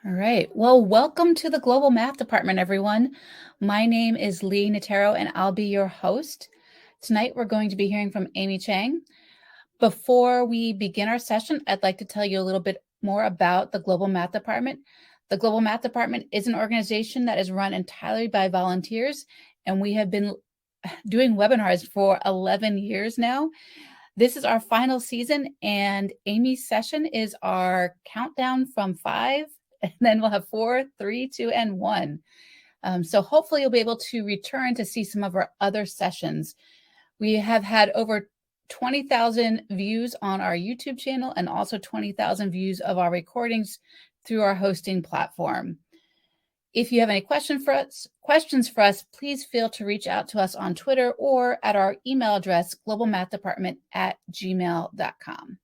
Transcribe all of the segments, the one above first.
All right. Well, welcome to the Global Math Department, everyone. My name is Lee Natero, and I'll be your host. Tonight, we're going to be hearing from Amy Chang. Before we begin our session, I'd like to tell you a little bit more about the Global Math Department. The Global Math Department is an organization that is run entirely by volunteers, and we have been doing webinars for 11 years now. This is our final season, and Amy's session is our countdown from 5, and then we'll have 4, 3, 2, and 1. So hopefully you'll be able to return to see some of our other sessions. We have had over 20,000 views on our YouTube channel and also 20,000 views of our recordings through our hosting platform. If you have any questions for us, please feel to reach out to us on Twitter or at our email address, globalmathdepartment@gmail.com.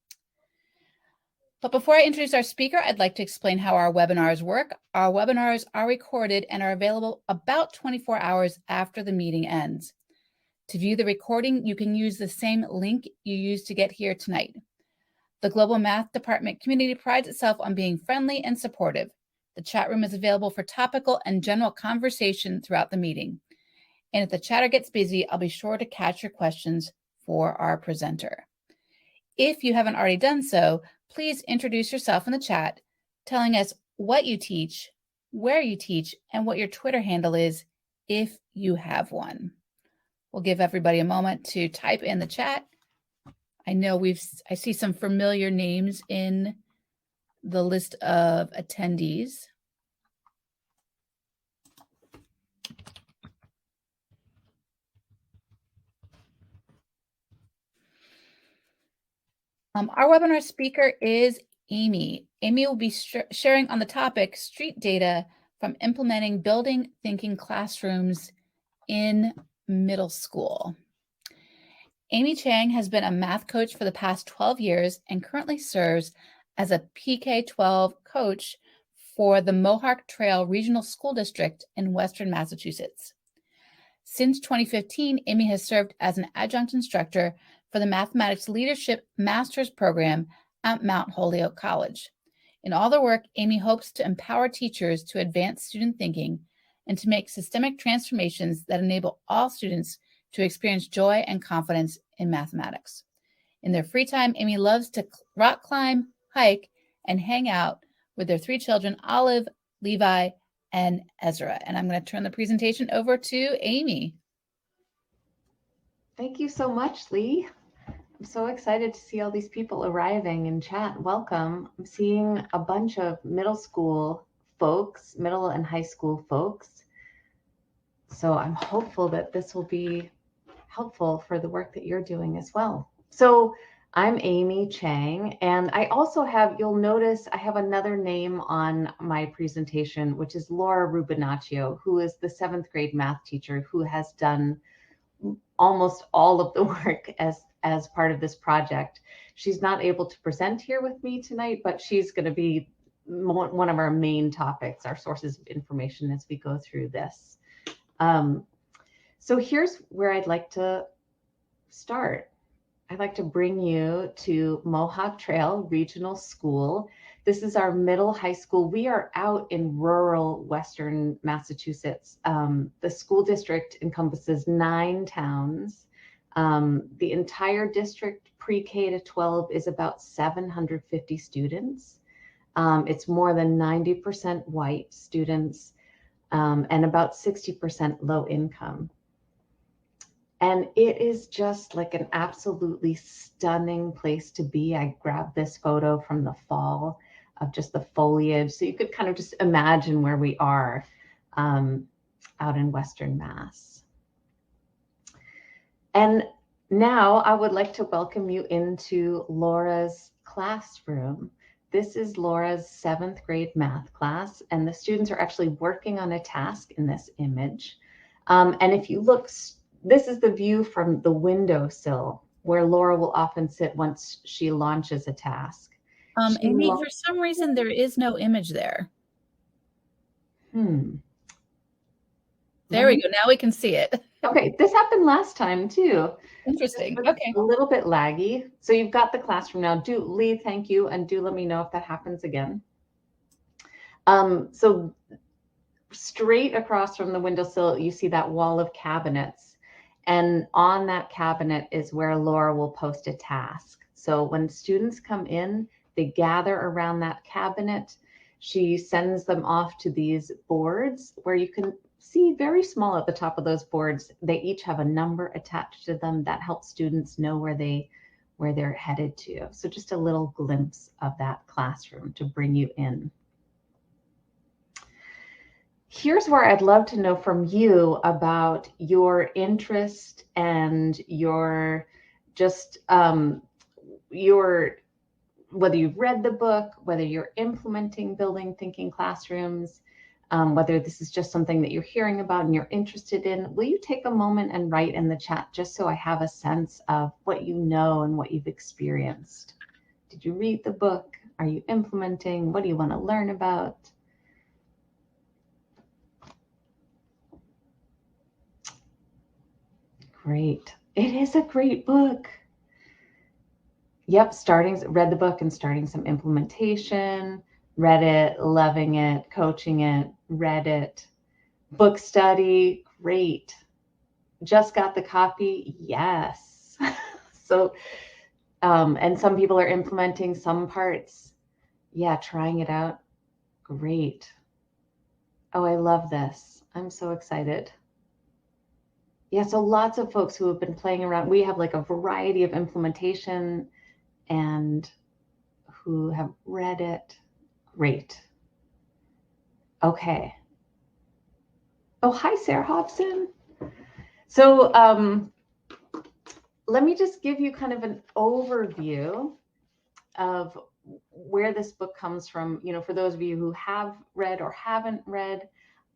But before I introduce our speaker, I'd like to explain how our webinars work. Our webinars are recorded and are available about 24 hours after the meeting ends. To view the recording, you can use the same link you used to get here tonight. The Global Math Department community prides itself on being friendly and supportive. The chat room is available for topical and general conversation throughout the meeting. And if the chatter gets busy, I'll be sure to catch your questions for our presenter. If you haven't already done so, please introduce yourself in the chat, telling us what you teach, where you teach, and what your Twitter handle is, if you have one. We'll give everybody a moment to type in the chat. I know I see some familiar names in the list of attendees. Our webinar speaker is Amy. Amy will be sharing on the topic street data from implementing building thinking classrooms in middle school. Amy Chang has been a math coach for the past 12 years and currently serves as a PK-12 coach for the Mohawk Trail Regional School District in Western Massachusetts. Since 2015, Amy has served as an adjunct instructor for the Mathematics Leadership Master's Program at Mount Holyoke College. In all the work, Amy hopes to empower teachers to advance student thinking and to make systemic transformations that enable all students to experience joy and confidence in mathematics. In their free time, Amy loves to rock climb, hike, and hang out with their 3 children, Olive, Levi, and Ezra. And I'm going to turn the presentation over to Amy. Thank you so much, Lee. I'm so excited to see all these people arriving in chat. Welcome. I'm seeing a bunch of middle school folks, middle and high school folks. So I'm hopeful that this will be helpful for the work that you're doing as well. So I'm Amy Chang, and I also have, you'll notice I have another name on my presentation, which is Laura Rubinaccio, who is the 7th grade math teacher who has done almost all of the work as part of this project. She's not able to present here with me tonight, but she's going to be one of our main topics, our sources of information as we go through this. So here's where I'd like to start. I'd like to bring you to Mohawk Trail Regional School. This is our middle high school. We are out in rural Western Massachusetts. The school district encompasses 9 towns. The entire district pre-K to 12 is about 750 students. It's more than 90% white students and about 60% low income. And it is just like an absolutely stunning place to be. I grabbed this photo from the fall of just the foliage. So you could kind of just imagine where we are out in Western Mass. And now I would like to welcome you into Laura's classroom. This is Laura's 7th grade math class, and the students are actually working on a task in this image. And if you look, this is the view from the windowsill where Laura will often sit once she launches a task. Amy, for some reason, there is no image there. There we go. Now we can see it. Okay, this happened last time too. Interesting. Okay. A little bit laggy. So you've got the classroom now. Lee, thank you. And do let me know if that happens again. So straight across from the windowsill, you see that wall of cabinets. And on that cabinet is where Laura will post a task. So when students come in, they gather around that cabinet. She sends them off to these boards where you can see very small at the top of those boards. They each have a number attached to them that helps students know where they're headed to. So just a little glimpse of that classroom to bring you in. Here's where I'd love to know from you about your interest and your just your whether you've read the book, whether you're implementing building thinking classrooms, whether this is just something that you're hearing about and you're interested in. Will you take a moment and write in the chat just so I have a sense of what you know and what you've experienced? Did you read the book? Are you implementing? What do you want to learn about? Great. It is a great book. Yep, read the book and starting some implementation, read it, loving it, coaching it, read it. Book study, great. Just got the copy, yes. So, and some people are implementing some parts. Yeah, trying it out, great. Oh, I love this. I'm so excited. Yeah, so lots of folks who have been playing around. We have like a variety of implementation and who have read it. Great. Okay. Oh, hi, Sarah Hobson. So let me just give you kind of an overview of where this book comes from. You know, for those of you who have read or haven't read,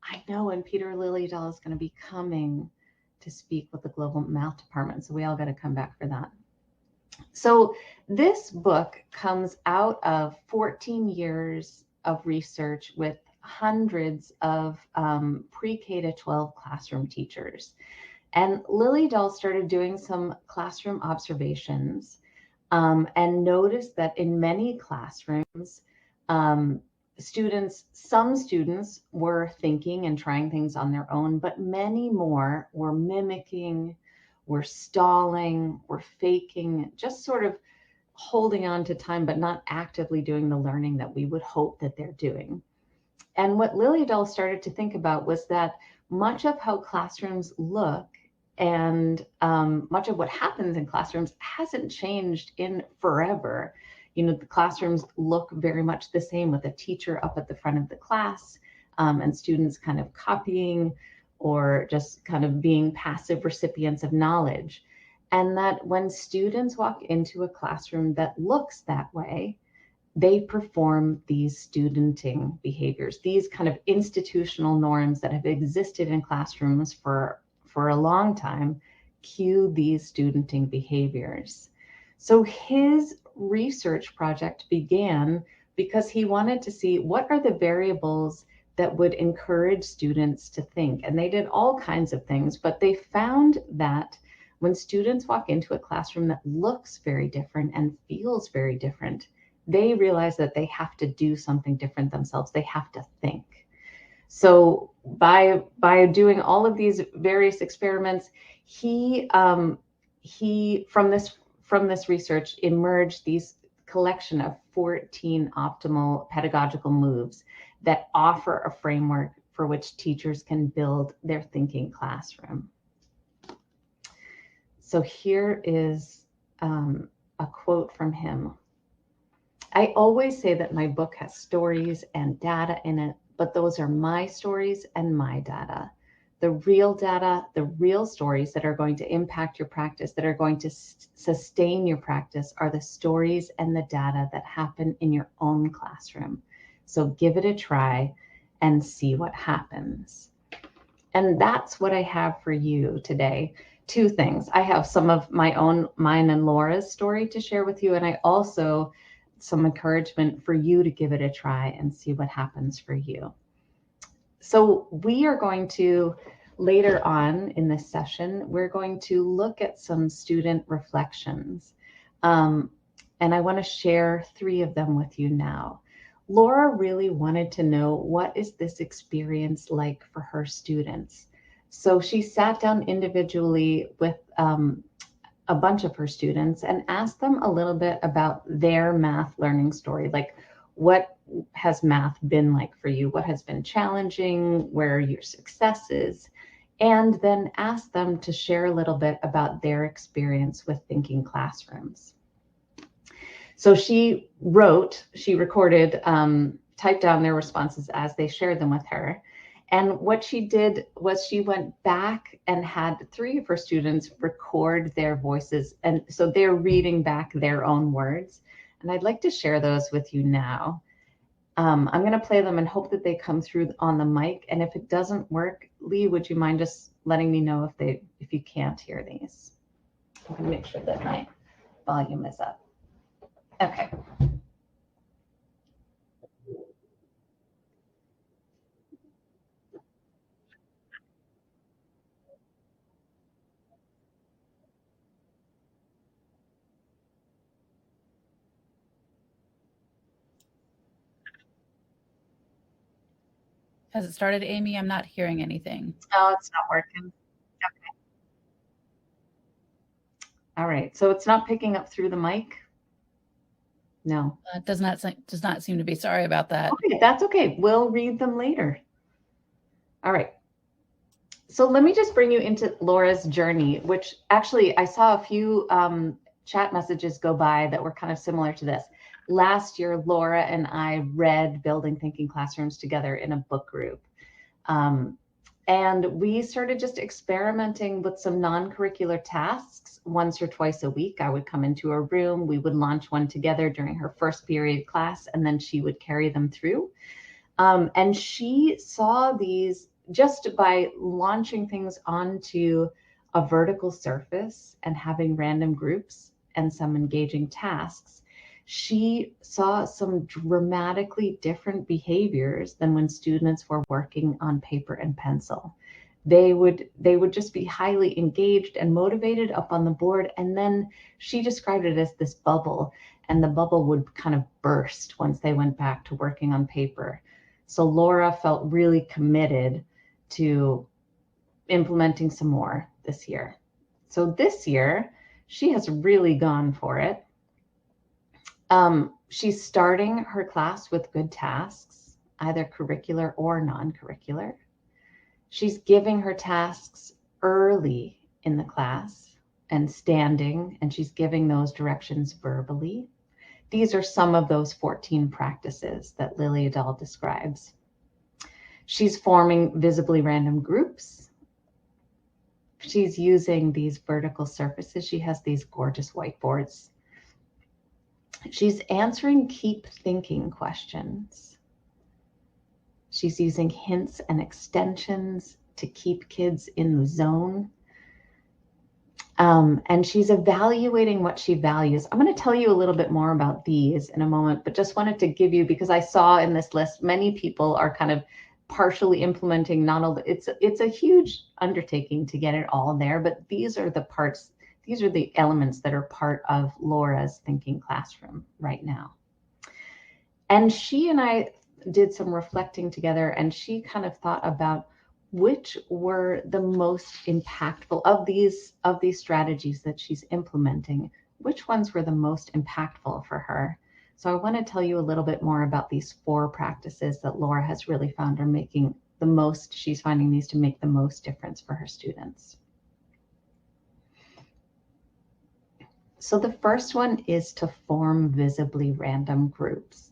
I know, and Peter Liljedahl is going to be coming to speak with the Global Math Department. So we all got to come back for that. So this book comes out of 14 years of research with hundreds of pre-K to 12 classroom teachers. And Liljedahl started doing some classroom observations and noticed that in many classrooms, some students were thinking and trying things on their own, but many more were mimicking, were stalling, were faking, just sort of holding on to time, but not actively doing the learning that we would hope that they're doing. And what Liljedahl started to think about was that much of how classrooms look and much of what happens in classrooms hasn't changed in forever. You know, the classrooms look very much the same with a teacher up at the front of the class and students kind of copying or just kind of being passive recipients of knowledge. And that when students walk into a classroom that looks that way, they perform these studenting behaviors, these kind of institutional norms that have existed in classrooms for a long time, cue these studenting behaviors. So his research project began because he wanted to see what are the variables that would encourage students to think. And they did all kinds of things, but they found that when students walk into a classroom that looks very different and feels very different, they realize that they have to do something different themselves. They have to think. So by doing all of these various experiments, he from this research emerged these collection of 14 optimal pedagogical moves that offer a framework for which teachers can build their thinking classroom. So here is a quote from him. I always say that my book has stories and data in it, but those are my stories and my data. The real data, the real stories that are going to impact your practice, that are going to sustain your practice, are the stories and the data that happen in your own classroom. So give it a try and see what happens. And that's what I have for you today. Two things. I have some of mine and Laura's story to share with you, and I also some encouragement for you to give it a try and see what happens for you. So we are going to, later on in this session, we're going to look at some student reflections. And I want to share 3 of them with you now. Laura really wanted to know, what is this experience like for her students? So she sat down individually with a bunch of her students and asked them a little bit about their math learning story. Like, what has math been like for you? What has been challenging? Where are your successes? And then asked them to share a little bit about their experience with thinking classrooms. So she recorded, typed down their responses as they shared them with her. And what she did was she went back and had three of her students record their voices. And so they're reading back their own words. And I'd like to share those with you now. I'm going to play them and hope that they come through on the mic. And if it doesn't work, Lee, would you mind just letting me know if you can't hear these? I'm going to make sure that my volume is up. Okay. Has it started, Amy? I'm not hearing anything. Oh, it's not working. Okay. All right. So it's not picking up through the mic? No. Does not seem to be. Sorry about that. Okay, that's okay. We'll read them later. All right. So let me just bring you into Laura's journey, which actually I saw a few chat messages go by that were kind of similar to this. Last year, Laura and I read Building Thinking Classrooms together in a book group. And we started just experimenting with some non-curricular tasks once or twice a week. I would come into a room, we would launch one together during her first period class, and then she would carry them through. And she saw these just by launching things onto a vertical surface and having random groups and some engaging tasks. She saw some dramatically different behaviors than when students were working on paper and pencil. They would just be highly engaged and motivated up on the board. And then she described it as this bubble, and the bubble would kind of burst once they went back to working on paper. So Laura felt really committed to implementing some more this year. So this year, she has really gone for it. She's starting her class with good tasks, either curricular or non-curricular. She's giving her tasks early in the class and standing, and she's giving those directions verbally. These are some of those 14 practices that Lily Adal describes. She's forming visibly random groups. She's using these vertical surfaces. She has these gorgeous whiteboards. She's answering keep thinking questions. She's using hints and extensions to keep kids in the zone. And she's evaluating what she values. I'm going to tell you a little bit more about these in a moment, but just wanted to give you, because I saw in this list, many people are kind of partially implementing, not all, it's a huge undertaking to get it all there, but these are the parts, these are the elements that are part of Laura's thinking classroom right now. And she and I did some reflecting together, and she kind of thought about which were the most impactful of these strategies that she's implementing, which ones were the most impactful for her. So I want to tell you a little bit more about these 4 practices that Laura has really found are making the most, she's finding these to make the most difference for her students. So the first one is to form visibly random groups.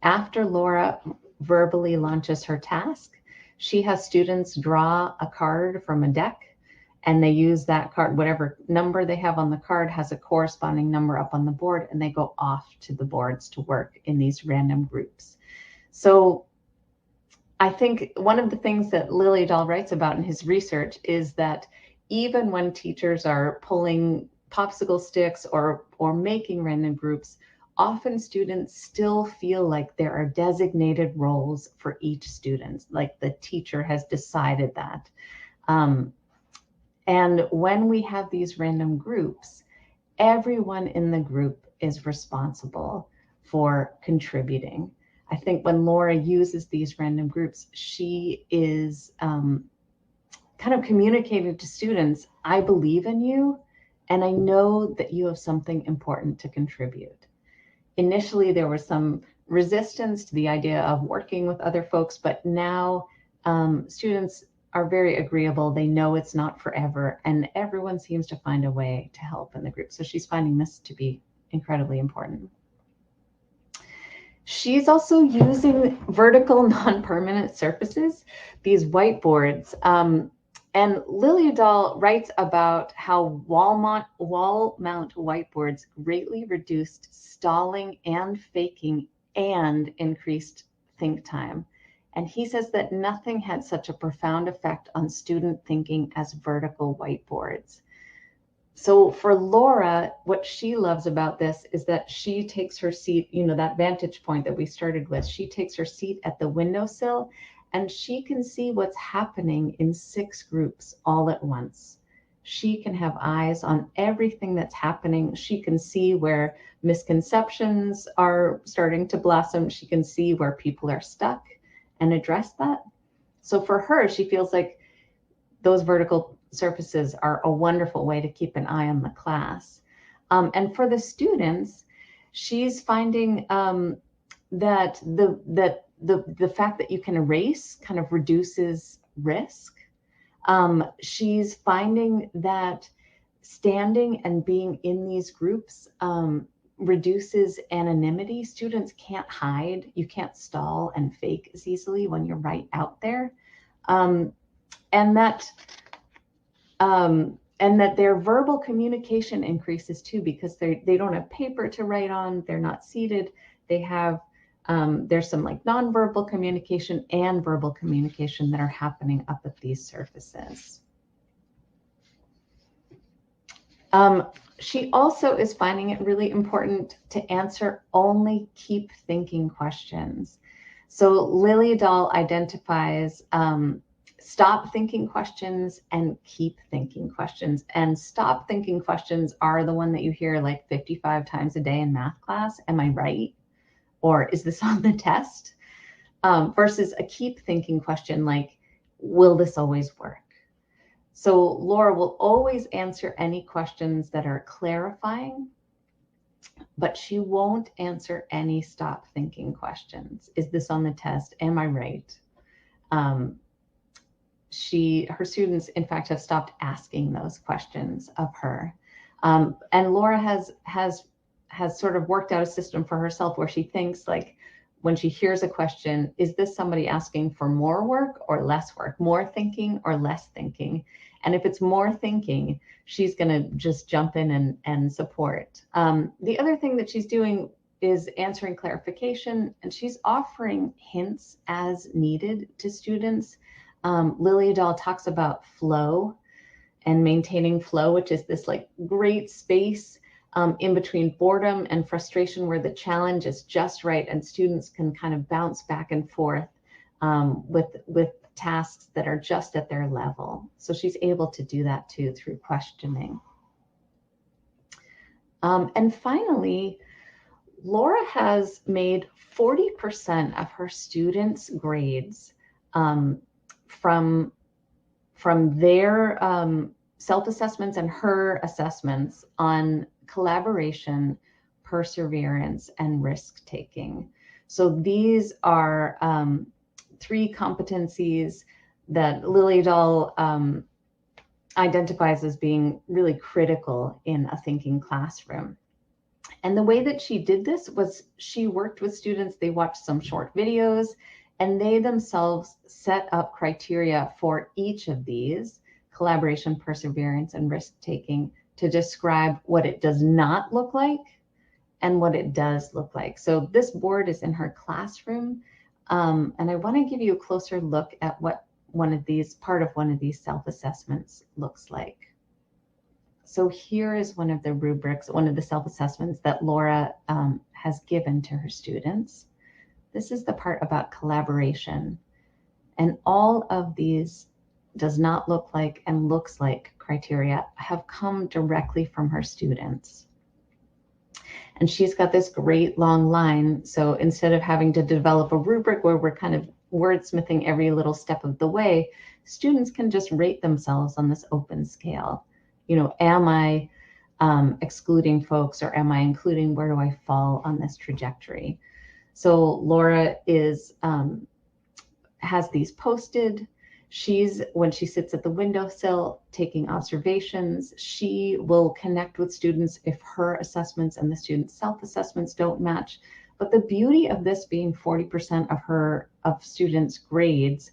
After Laura verbally launches her task, she has students draw a card from a deck, and they use that card, whatever number they have on the card has a corresponding number up on the board, and they go off to the boards to work in these random groups. So I think one of the things that Lily Dahl writes about in his research is that even when teachers are pulling popsicle sticks or making random groups, often students still feel like there are designated roles for each student, like the teacher has decided that. And when we have these random groups, everyone in the group is responsible for contributing. I think when Laura uses these random groups, she is kind of communicating to students, I believe in you, and I know that you have something important to contribute. Initially, there was some resistance to the idea of working with other folks, but now students are very agreeable. They know it's not forever, and everyone seems to find a way to help in the group. So she's finding this to be incredibly important. She's also using vertical non-permanent surfaces, these whiteboards. And Liliadol writes about how wall mount whiteboards greatly reduced stalling and faking and increased think time. And he says that nothing had such a profound effect on student thinking as vertical whiteboards. So for Laura, what she loves about this is that she takes her seat, that vantage point that we started with, she takes her seat at the windowsill and she can see what's happening in 6 groups all at once. She can have eyes on everything that's happening. She can see where misconceptions are starting to blossom. She can see where people are stuck and address that. So for her, she feels like those vertical surfaces are a wonderful way to keep an eye on the class. And for the students, she's finding that the fact that you can erase kind of reduces risk. She's finding that standing and being in these groups reduces anonymity. Students can't hide. You can't stall and fake as easily when you're right out there. And that their verbal communication increases too, because they don't have paper to write on, they're not seated, they have there's some like nonverbal communication and verbal communication that are happening up at these surfaces. She also is finding it really important to answer only keep thinking questions. So Liliadol identifies stop thinking questions and keep thinking questions. And stop thinking questions are the one that you hear like 55 times a day in math class. Am I right? Or is this on the test? Versus a keep thinking question like, will this always work? So Laura will always answer any questions that are clarifying, but she won't answer any stop thinking questions. Is this on the test? Am I right? Her students, in fact, have stopped asking those questions of her. And Laura has sort of worked out a system for herself where she thinks like, when she hears a question, is this somebody asking for more work or less work, more thinking or less thinking? And if it's more thinking, she's going to just jump in and support. The other thing that she's doing is answering clarification, and she's offering hints as needed to students. Liliadol talks about flow and maintaining flow, which is this like great space in between boredom and frustration where the challenge is just right and students can kind of bounce back and forth with tasks that are just at their level. So she's able to do that too through questioning. And finally, Laura has made 40% of her students' grades from their self-assessments and her assessments on collaboration, perseverance, and risk-taking. So these are 3 competencies that Liliadol identifies as being really critical in a thinking classroom. And the way that she did this was she worked with students, they watched some short videos, and they themselves set up criteria for each of these, collaboration, perseverance, and risk-taking, to describe what it does not look like and what it does look like. So this board is in her classroom, and I want to give you a closer look at what part of one of these self-assessments looks like. So here is one of the rubrics, one of the self-assessments that Laura has given to her students. This is the part about collaboration. And all of these does not look like and looks like criteria have come directly from her students. And she's got this great long line. So instead of having to develop a rubric where we're kind of wordsmithing every little step of the way, students can just rate themselves on this open scale. Am I excluding folks, or am I including? Where do I fall on this trajectory? So Laura has these posted. When she sits at the windowsill taking observations, she will connect with students if her assessments and the students' self-assessments don't match. But the beauty of this being 40% of students' grades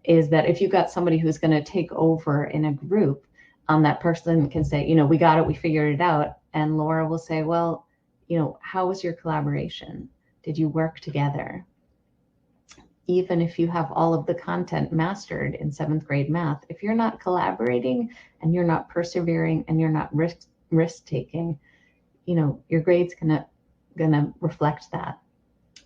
is that if you've got somebody who's going to take over in a group, that person can say, we got it, we figured it out. And Laura will say, well, how was your collaboration? Did you work together? Even if you have all of the content mastered in 7th grade math, if you're not collaborating and you're not persevering and you're not risk taking, your grade's gonna reflect that.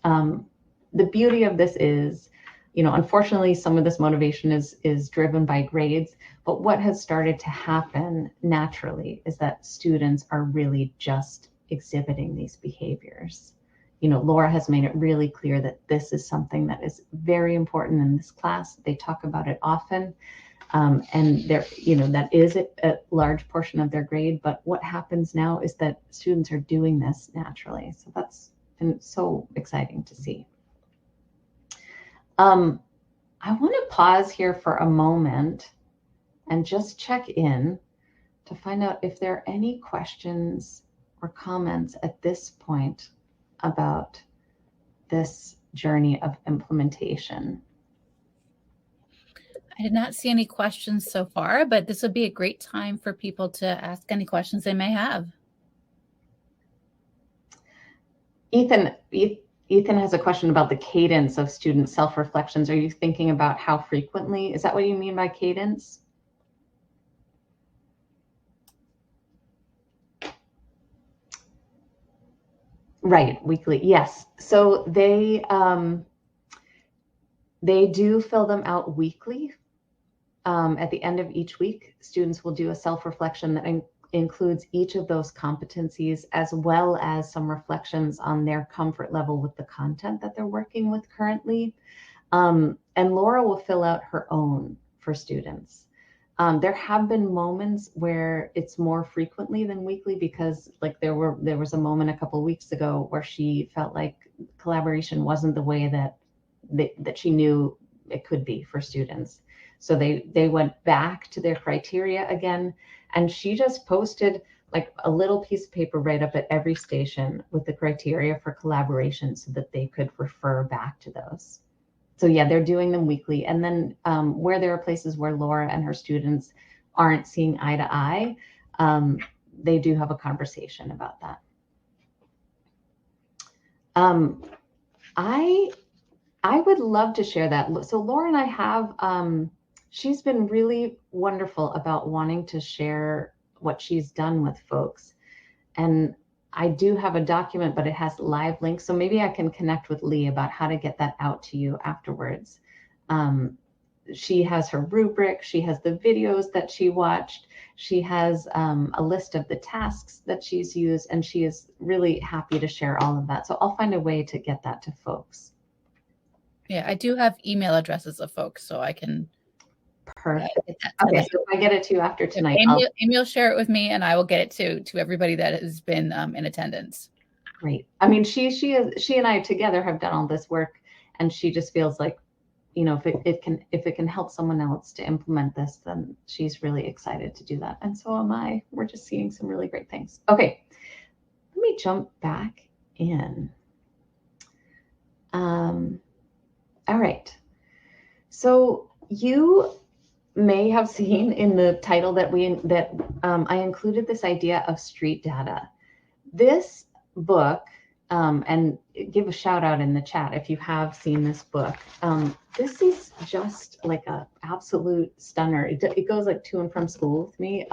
The beauty of this is, unfortunately, some of this motivation is driven by grades, but what has started to happen naturally is that students are really just exhibiting these behaviors. Laura has made it really clear that this is something that is very important in this class. They talk about it often, and that is a large portion of their grade. But what happens now is that students are doing this naturally. So that's been so exciting to see. I want to pause here for a moment and just check in to find out if there are any questions or comments at this point about this journey of implementation. I did not see any questions so far, but this would be a great time for people to ask any questions they may have. Ethan has a question about the cadence of student self-reflections. Are you thinking about how frequently? Is that what you mean by cadence? Right, weekly, yes. So they do fill them out weekly. At the end of each week, students will do a self-reflection that includes each of those competencies, as well as some reflections on their comfort level with the content that they're working with currently. And Laura will fill out her own for students. There have been moments where it's more frequently than weekly, because like there was a moment a couple of weeks ago where she felt like collaboration wasn't the way that she knew it could be for students. So they went back to their criteria again, and she just posted like a little piece of paper right up at every station with the criteria for collaboration so that they could refer back to those. So yeah, they're doing them weekly. And then where there are places where Laura and her students aren't seeing eye to eye, they do have a conversation about that. I would love to share that. So Laura and I have, she's been really wonderful about wanting to share what she's done with folks. And I do have a document, but it has live links. So maybe I can connect with Lee about how to get that out to you afterwards. She has her rubric. She has the videos that she watched. She has a list of the tasks that she's used, and she is really happy to share all of that. So I'll find a way to get that to folks. Yeah, I do have email addresses of folks, so I can. Perfect. Okay, so if I get it to you after tonight, Amy will share it with me, and I will get it to everybody that has been in attendance. Great. I mean, she and I together have done all this work, and she just feels like, if it can help someone else to implement this, then she's really excited to do that, and so am I. We're just seeing some really great things. Okay, let me jump back in. All right. So you may have seen in the title that I included this idea of street data. This book, and give a shout out in the chat if you have seen this book. This is just like a absolute stunner. It goes like to and from school with me.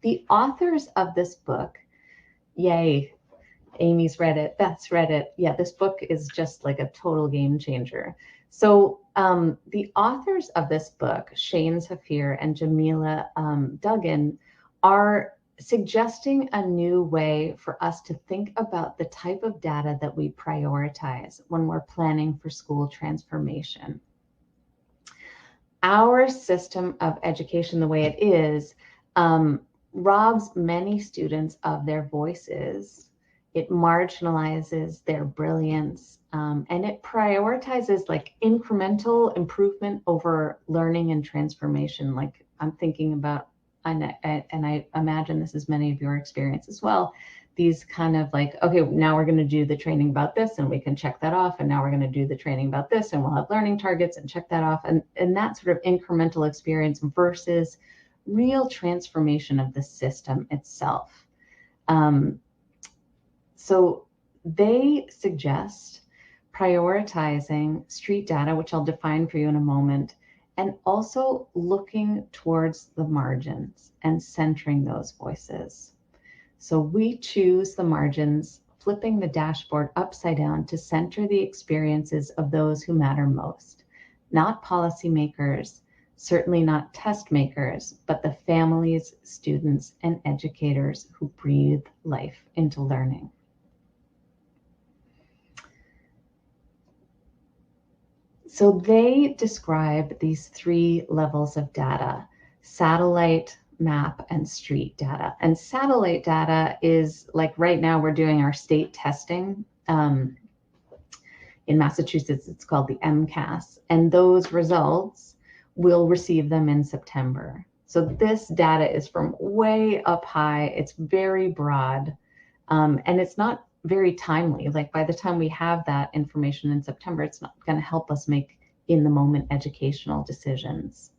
The authors of this book, yay, Amy's read it, Beth's read it. Yeah, this book is just like a total game changer. So the authors of this book, Shane Zafir and Jamila Duggan, are suggesting a new way for us to think about the type of data that we prioritize when we're planning for school transformation. Our system of education, the way it is, robs many students of their voices. It marginalizes their brilliance, and it prioritizes like incremental improvement over learning and transformation. Like I'm thinking about, and I imagine this is many of your experience as well, these kind of like, okay, now we're going to do the training about this and we can check that off. And now we're going to do the training about this and we'll have learning targets and check that off. And that sort of incremental experience versus real transformation of the system itself. So they suggest prioritizing street data, which I'll define for you in a moment, and also looking towards the margins and centering those voices. So we choose the margins, flipping the dashboard upside down to center the experiences of those who matter most, not policymakers, certainly not test makers, but the families, students, and educators who breathe life into learning. So they describe these three levels of data: satellite, map, and street data. And satellite data is like right now we're doing our state testing. In Massachusetts, it's called the MCAS. And those results, we'll receive them in September. So this data is from way up high. It's very broad, and it's not very timely. Like by the time we have that information in September, it's not going to help us make in the moment educational decisions.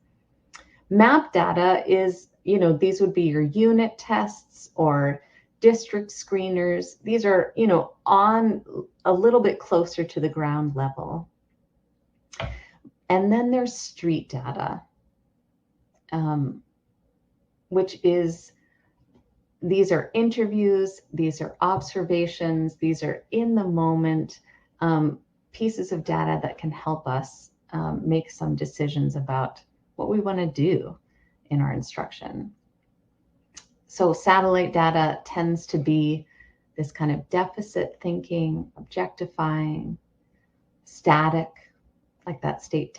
Map data is, these would be your unit tests or district screeners. These are, on a little bit closer to the ground level. And then there's street data, which is, these are interviews, these are observations, these are in the moment pieces of data that can help us make some decisions about what we want to do in our instruction. So satellite data tends to be this kind of deficit thinking, objectifying, static, like that state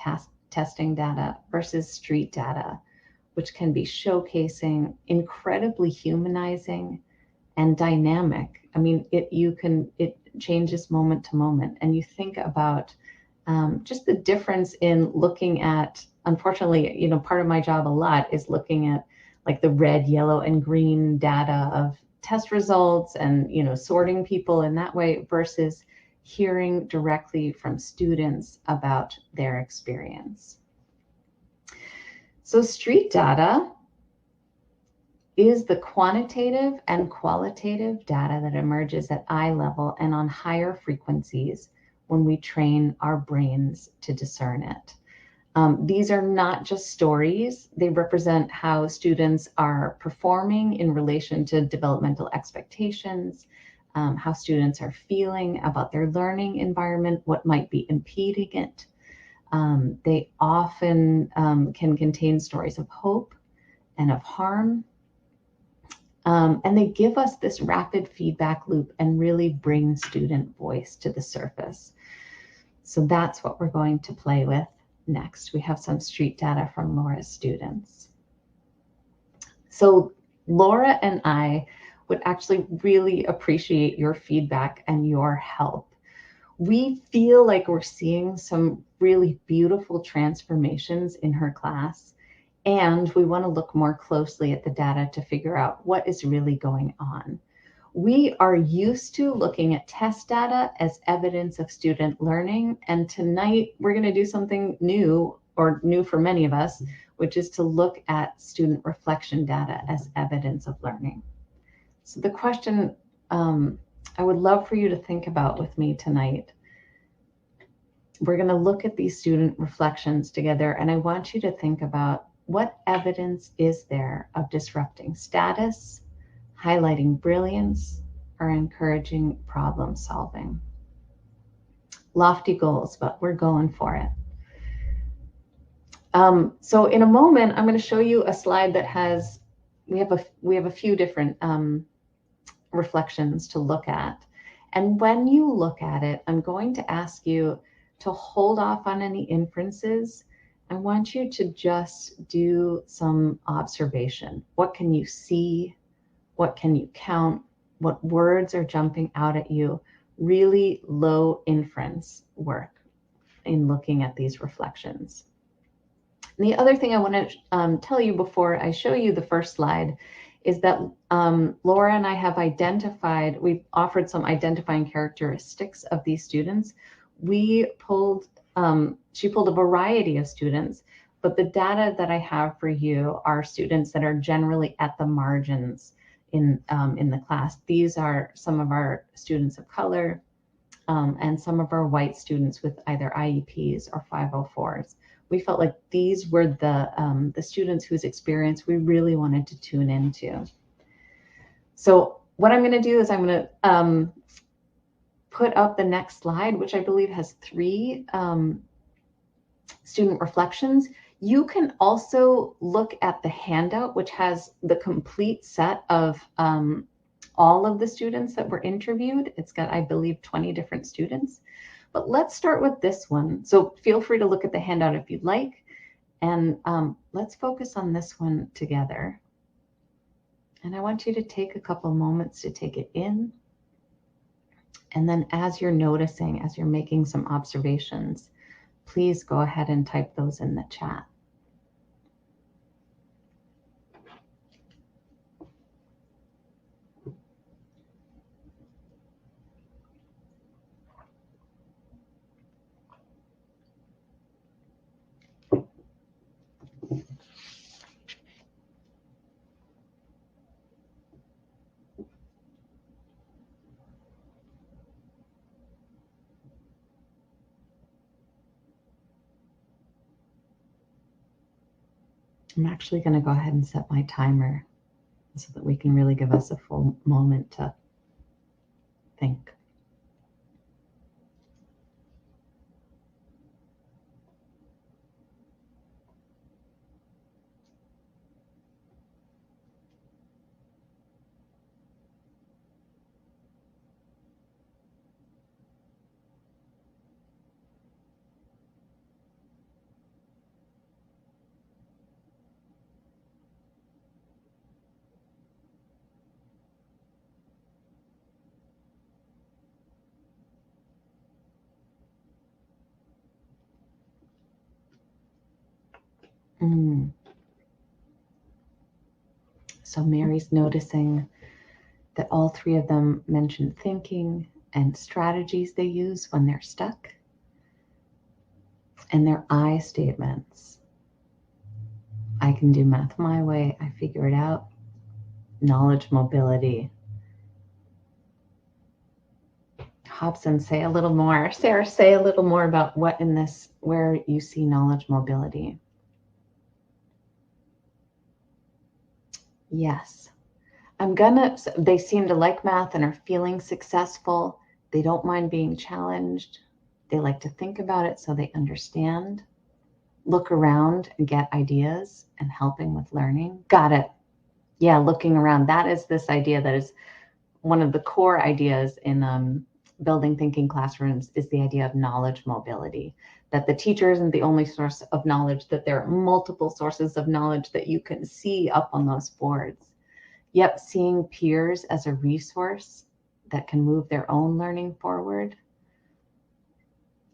testing data, versus street data, which can be showcasing, incredibly humanizing, and dynamic. I mean, it changes moment to moment. And you think about just the difference in looking at, unfortunately, part of my job a lot is looking at like the red, yellow, and green data of test results and, sorting people in that way versus hearing directly from students about their experience. So street data is the quantitative and qualitative data that emerges at eye level and on higher frequencies when we train our brains to discern it. These are not just stories. They represent how students are performing in relation to developmental expectations, how students are feeling about their learning environment, what might be impeding it. They often can contain stories of hope and of harm. And they give us this rapid feedback loop and really bring student voice to the surface. So that's what we're going to play with next. We have some street data from Laura's students. So Laura and I would actually really appreciate your feedback and your help. We feel like we're seeing some really beautiful transformations in her class, and we want to look more closely at the data to figure out what is really going on. We are used to looking at test data as evidence of student learning, and tonight we're going to do something new, or new for many of us, which is to look at student reflection data as evidence of learning. So the question I would love for you to think about with me tonight, we're going to look at these student reflections together, and I want you to think about what evidence is there of disrupting status, highlighting brilliance, or encouraging problem solving. Lofty goals, but we're going for it. So in a moment, I'm going to show you a slide that has we have a few different reflections to look at. And when you look at it, I'm going to ask you to hold off on any inferences. I want you to just do some observation. What can you see? What can you count? What words are jumping out at you? Really low inference work in looking at these reflections. And the other thing I want to tell you before I show you the first slide is that Laura and I have identified, we've offered some identifying characteristics of these students. She pulled a variety of students, but the data that I have for you are students that are generally at the margins in the class. These are some of our students of color and some of our white students with either IEPs or 504s. We felt like these were the students whose experience we really wanted to tune into. So what I'm going to do is I'm going to put up the next slide, which I believe has 3 student reflections. You can also look at the handout, which has the complete set of all of the students that were interviewed. It's got, I believe, 20 different students. But let's start with this one. So feel free to look at the handout if you'd like. And let's focus on this one together. And I want you to take a couple moments to take it in. And then as you're noticing, as you're making some observations, please go ahead and type those in the chat. I'm actually going to go ahead and set my timer so that we can really give us a full moment to think. So Mary's noticing that all 3 of them mentioned thinking and strategies they use when they're stuck, and their I statements. I can do math my way. I figure it out. Knowledge mobility. Hobson, say a little more. Sarah, say a little more about what in this, where you see knowledge mobility. Yes. They seem to like math and are feeling successful. They don't mind being challenged. They like to think about it so they understand. Look around and get ideas and helping with learning. Got it. Yeah, looking around. That is this idea that is one of the core ideas in building thinking classrooms is the idea of knowledge mobility, that the teacher isn't the only source of knowledge, that there are multiple sources of knowledge that you can see up on those boards. Yep, seeing peers as a resource that can move their own learning forward.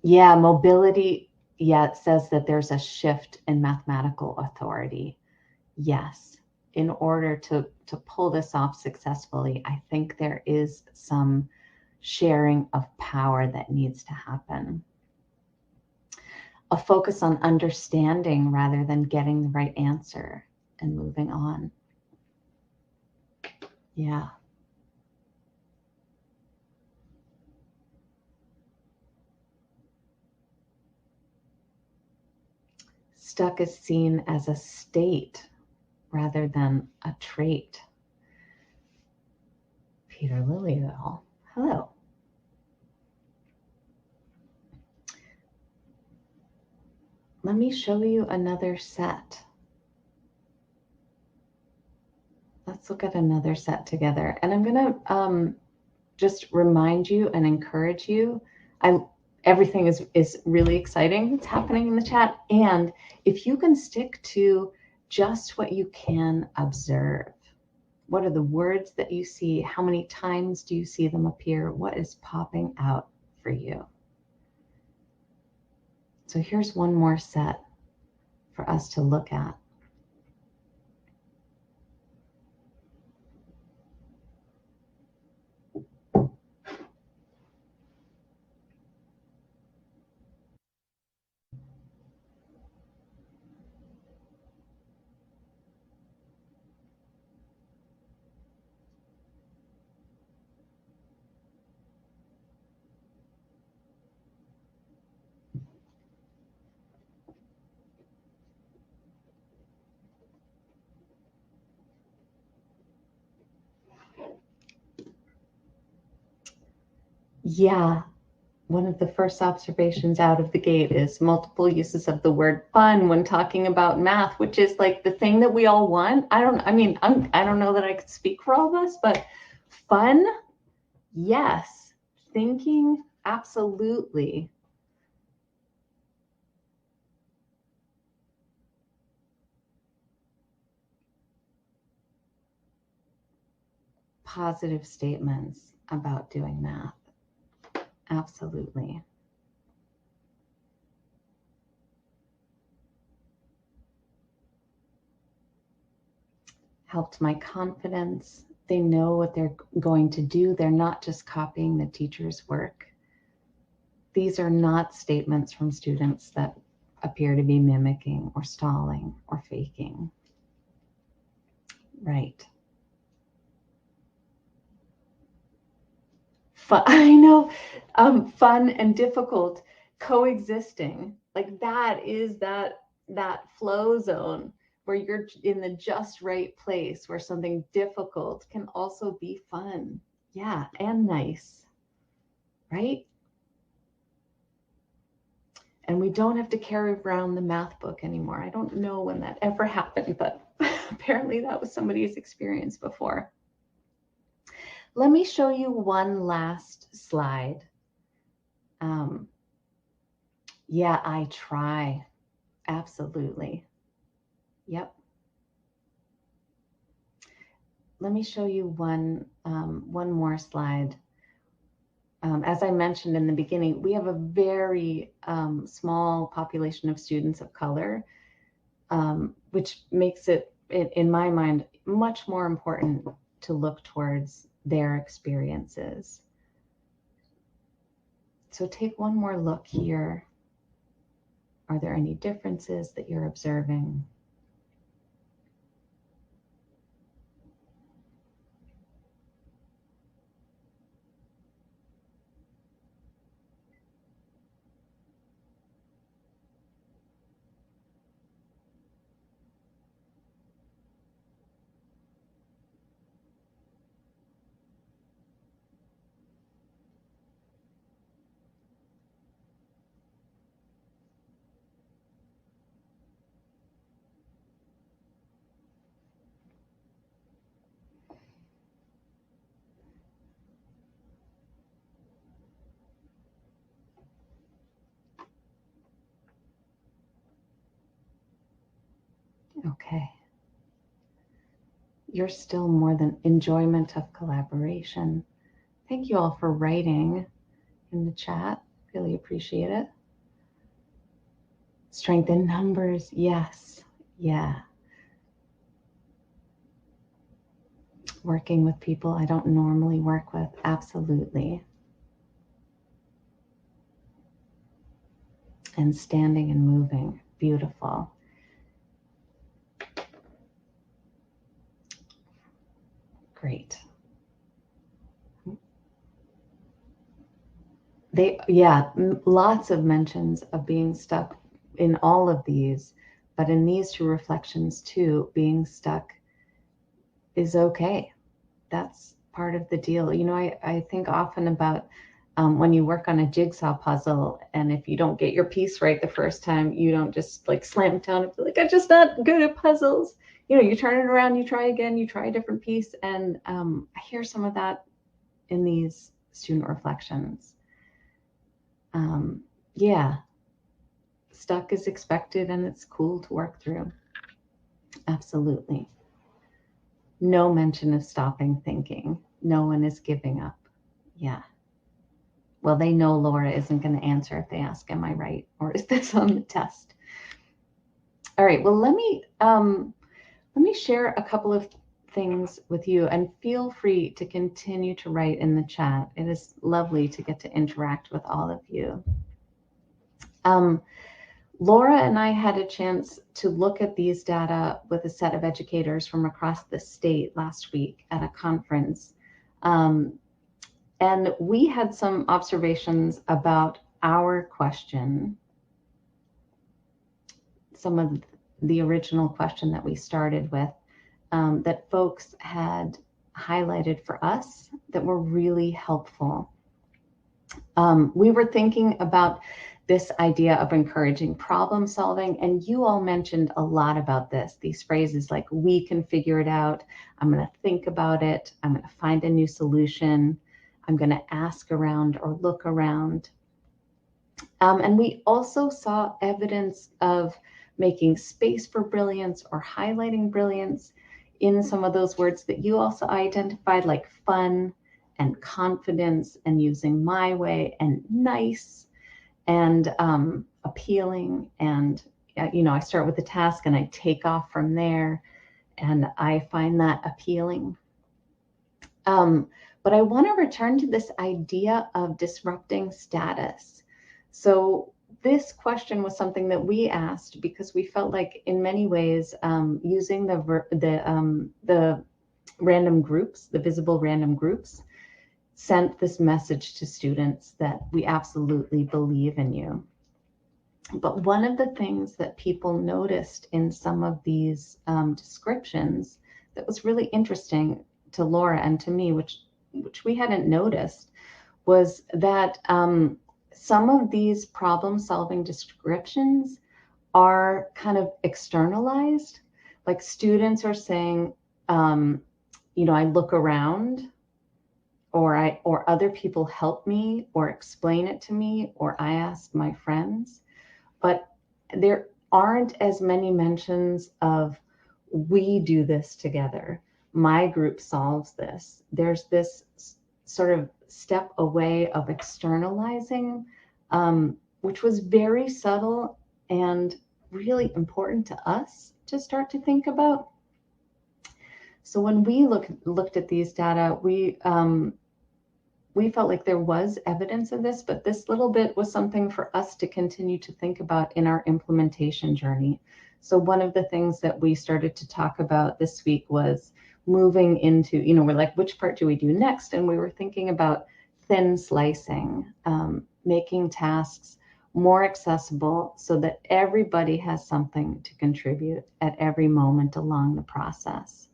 Yeah, mobility, yeah, it says that there's a shift in mathematical authority. Yes, in order to pull this off successfully, I think there is some sharing of power that needs to happen. A focus on understanding rather than getting the right answer and moving on. Yeah. Stuck is seen as a state rather than a trait. Peter Lillyville, hello. Let me show you another set. Let's look at another set together. And I'm going to just remind you and encourage you. Everything is really exciting that's happening in the chat. And if you can stick to just what you can observe, what are the words that you see? How many times do you see them appear? What is popping out for you? So here's one more set for us to look at. Yeah, one of the first observations out of the gate is multiple uses of the word fun when talking about math, which is like the thing that we all want. I don't know that I could speak for all of us, but fun, yes. Thinking, absolutely. Positive statements about doing math. Absolutely. Helped my confidence. They know what they're going to do. They're not just copying the teacher's work. These are not statements from students that appear to be mimicking or stalling or faking. Right. Fun, I know, fun and difficult coexisting. Like that is that flow zone where you're in the just right place, where something difficult can also be fun. Yeah, and nice, right? And we don't have to carry around the math book anymore. I don't know when that ever happened, but apparently that was somebody's experience before. Let me show you one last slide. Yeah, I try. Absolutely. Yep. Let me show you one more slide. As I mentioned in the beginning, we have a very small population of students of color, which makes it, in my mind, much more important to look towards their experiences. So take one more look here. Are there any differences that you're observing? Okay. You're still more than enjoyment of collaboration. Thank you all for writing in the chat. Really appreciate it. Strength in numbers. Yes. Yeah. Working with people I don't normally work with. Absolutely. And standing and moving. Beautiful. Great. Lots of mentions of being stuck in all of these, but in these two reflections too, being stuck is okay. That's part of the deal. You know, I think often about when you work on a jigsaw puzzle, and if you don't get your piece right the first time, you don't just like slam it down and be like, I'm just not good at puzzles. you turn it around, you try again, you try a different piece. And I hear some of that in these student reflections. Yeah, stuck is expected and it's cool to work through. Absolutely. No mention of stopping thinking. No one is giving up. Yeah. Well, they know Laura isn't going to answer if they ask, am I right? Or is this on the test? All right. Well, let me share a couple of things with you, and feel free to continue to write in the chat. It is lovely to get to interact with all of you. Laura and I had a chance to look at these data with a set of educators from across the state last week at a conference. And we had some observations about our question, some of the original question that we started with, that folks had highlighted for us that were really helpful. We were thinking about this idea of encouraging problem solving, and you all mentioned a lot about this, these phrases like, we can figure it out, I'm going to think about it, I'm going to find a new solution, I'm going to ask around or look around. And we also saw evidence of making space for brilliance or highlighting brilliance in some of those words that you also identified, like fun and confidence and using my way and nice and appealing. And, I start with the task and I take off from there, and I find that appealing. But I want to return to this idea of disrupting status. So this question was something that we asked because we felt like, in many ways, using the random groups, the visible random groups, sent this message to students that we absolutely believe in you. But one of the things that people noticed in some of these descriptions that was really interesting to Laura and to me, which we hadn't noticed, was that some of these problem-solving descriptions are kind of externalized. Like, students are saying, I look around, or other people help me, or explain it to me, or I ask my friends. But there aren't as many mentions of, we do this together, my group solves this. There's this sort of step away of externalizing, which was very subtle and really important to us to start to think about. So when we looked at these data, we felt like there was evidence of this, but this little bit was something for us to continue to think about in our implementation journey. So one of the things that we started to talk about this week was moving into, we're like, which part do we do next? And we were thinking about thin slicing, making tasks more accessible so that everybody has something to contribute at every moment along the process.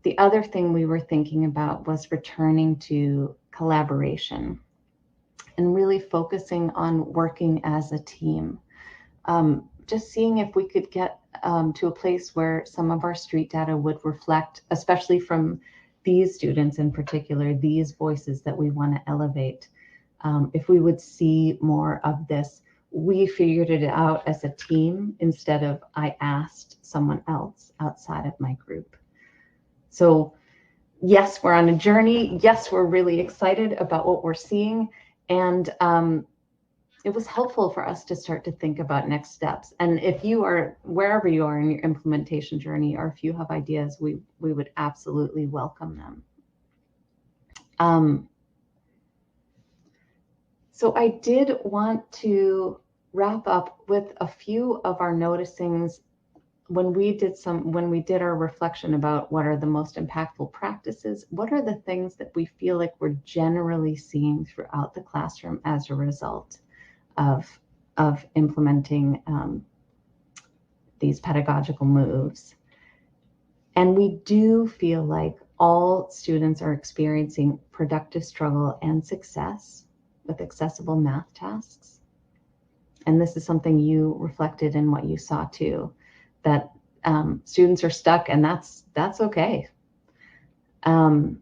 The other thing we were thinking about was returning to collaboration and really focusing on working as a team. Just seeing if we could get to a place where some of our street data would reflect, especially from these students in particular, these voices that we want to elevate. If we would see more of this, we figured it out as a team instead of I asked someone else outside of my group. So yes, we're on a journey. Yes, we're really excited about what we're seeing. And it was helpful for us to start to think about next steps. And if you are, wherever you are in your implementation journey, or if you have ideas, we would absolutely welcome them. So I did want to wrap up with a few of our noticings when we did our reflection about what are the most impactful practices. What are the things that we feel like we're generally seeing throughout the classroom as a result of implementing these pedagogical moves? And we do feel like all students are experiencing productive struggle and success with accessible math tasks. And this is something you reflected in what you saw too, that Students are stuck, and that's okay. And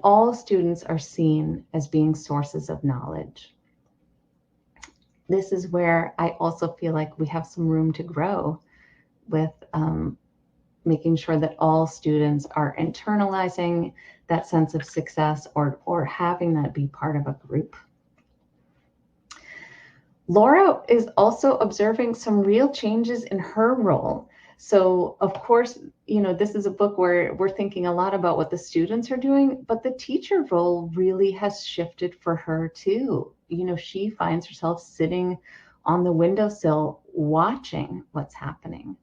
all students are seen as being sources of knowledge. This is where I also feel like we have some room to grow with making sure that all students are internalizing that sense of success or having that be part of a group. Laura is also observing some real changes in her role. So of course, this is a book where we're thinking a lot about what the students are doing, but the teacher role really has shifted for her too. She finds herself sitting on the windowsill watching what's happening.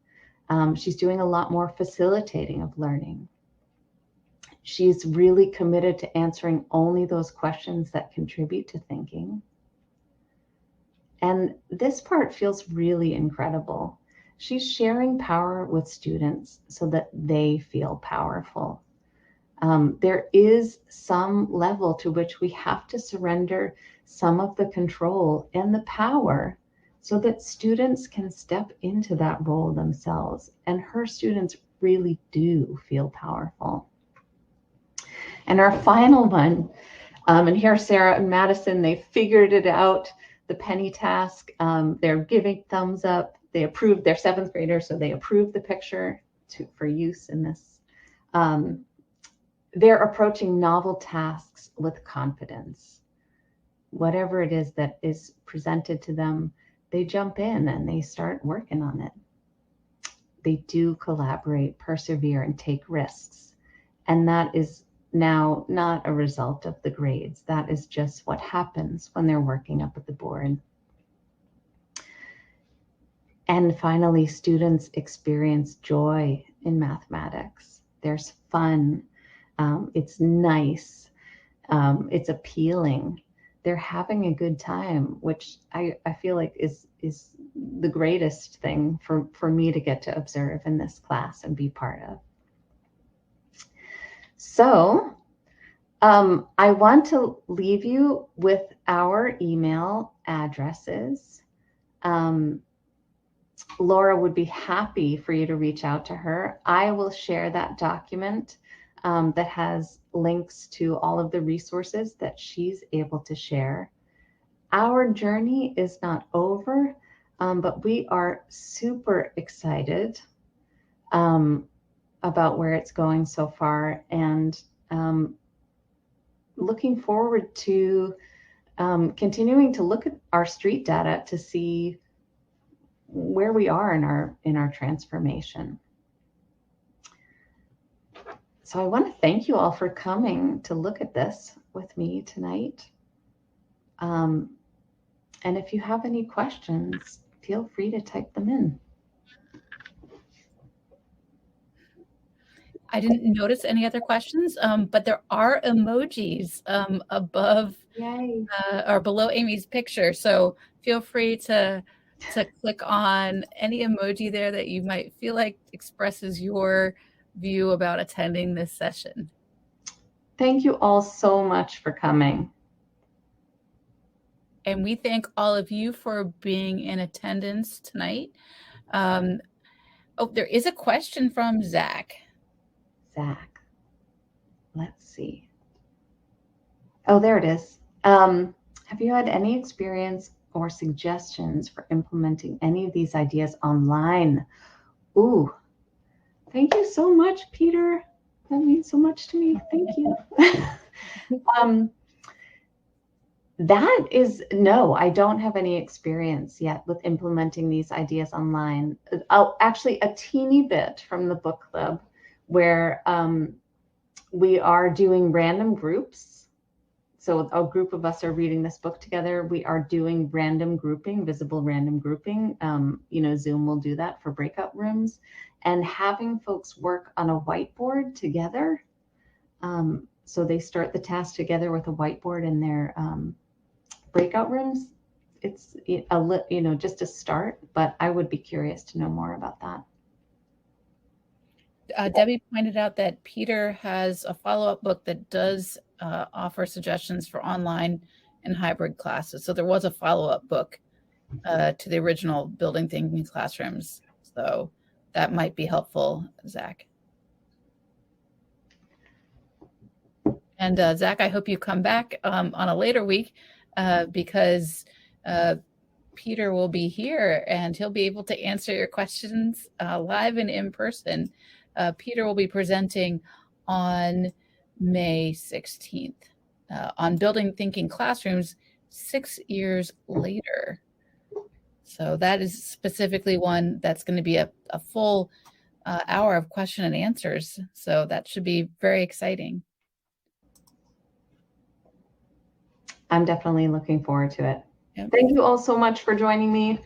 She's doing a lot more facilitating of learning. She's really committed to answering only those questions that contribute to thinking. And this part feels really incredible. She's sharing power with students so that they feel powerful. There is some level to which we have to surrender some of the control and the power so that students can step into that role themselves. And her students really do feel powerful. And our final one, and here Sarah and Madison, they figured it out, the penny task. They're giving thumbs up. They approved, they're seventh graders, so they approved the picture for use in this. They're approaching novel tasks with confidence. Whatever it is that is presented to them, they jump in and they start working on it. They do collaborate, persevere, and take risks. And that is now not a result of the grades. That is just what happens when they're working up at the board. And finally, students experience joy in mathematics. There's fun. It's nice. It's appealing. They're having a good time, which I feel like is the greatest thing for me to get to observe in this class and be part of. So I want to leave you with our email addresses. Laura would be happy for you to reach out to her. I will share that document that has links to all of the resources that she's able to share. Our journey is not over, but we are super excited about where it's going so far, and looking forward to continuing to look at our street data to see where we are in our transformation. So I want to thank you all for coming to look at this with me tonight. And if you have any questions, feel free to type them in. I didn't notice any other questions, but there are emojis above or below Amy's picture. So feel free to click on any emoji there that you might feel like expresses your view about attending this session. Thank you all so much for coming. And we thank all of you for being in attendance tonight. Oh, there is a question from Zach. Zach, let's see. Oh, there it is. Have you had any experience or suggestions for implementing any of these ideas online? Ooh, thank you so much, Peter. That means so much to me. Thank you. That is, no, I don't have any experience yet with implementing these ideas online. Actually, a teeny bit from the book club where we are doing random groups. So a group of us are reading this book together. We are doing random grouping, visible random grouping. Zoom will do that for breakout rooms, and having folks work on a whiteboard together. So they start the task together with a whiteboard in their breakout rooms. It's just a start, but I would be curious to know more about that. Debbie pointed out that Peter has a follow-up book that does offer suggestions for online and hybrid classes. So there was a follow-up book to the original Building Thinking Classrooms. So that might be helpful, Zach. And Zach, I hope you come back on a later week because Peter will be here and he'll be able to answer your questions live and in person. Peter will be presenting on May 16th on building thinking classrooms 6 years later. So that is specifically one that's going to be a full hour of question and answers. So that should be very exciting. I'm definitely looking forward to it. Yep. Thank you all so much for joining me.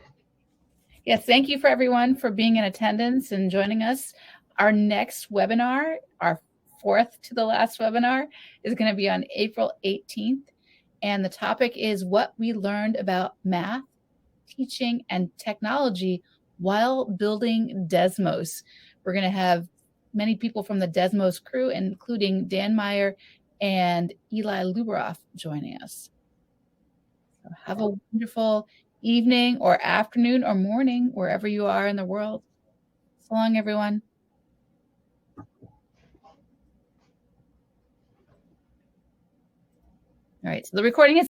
Yes, thank you for everyone for being in attendance and joining us. Our next webinar, our fourth to the last webinar, is going to be on April 18th. And the topic is what we learned about math, teaching, and technology while building Desmos. We're going to have many people from the Desmos crew, including Dan Meyer and Eli Luberoff, joining us. So have a wonderful evening or afternoon or morning, wherever you are in the world. So long, everyone. All right, so the recording is